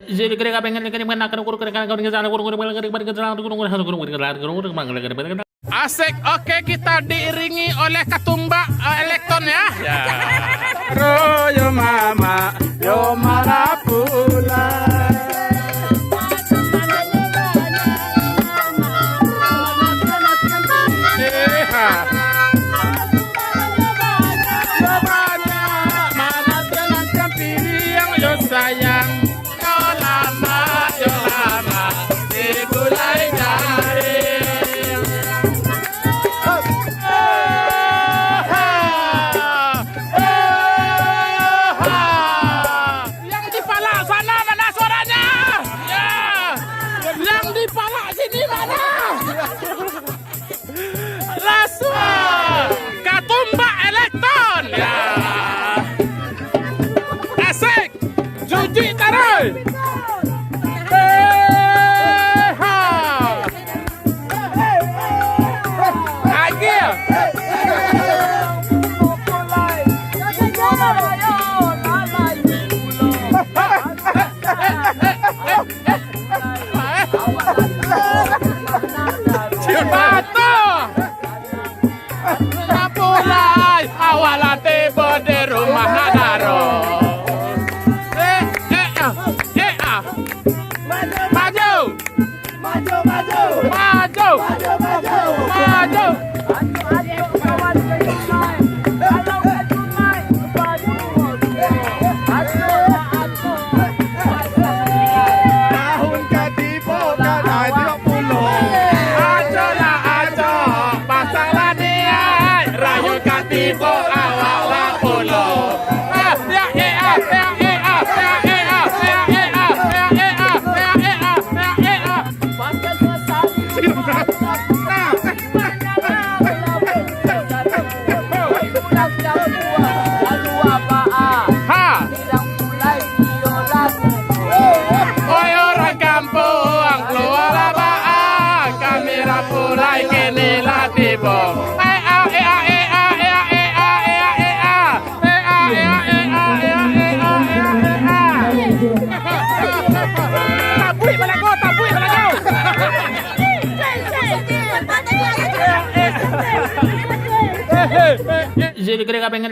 Jadi kira pengen asik, oke kita diiringi oleh katumbak elektron ya. Ya. Yo mama, yo marapula. Sayang, yo lama, dimulai dari yang di Palak sana mana suaranya? Ya, yang di Palak sini mana? Langsung katumbak elektron. Ya. Asik. Cuci taruh. Agil. Batu. Kapulai awal tiba di rumah Nadaro. Maju. Tahun ketipo kan ada 20. Ajo lah ajo, pasanglah dia, rayu katipo awal pulo. Mulai kini latibo. Tabui balago. Jadi kira pengen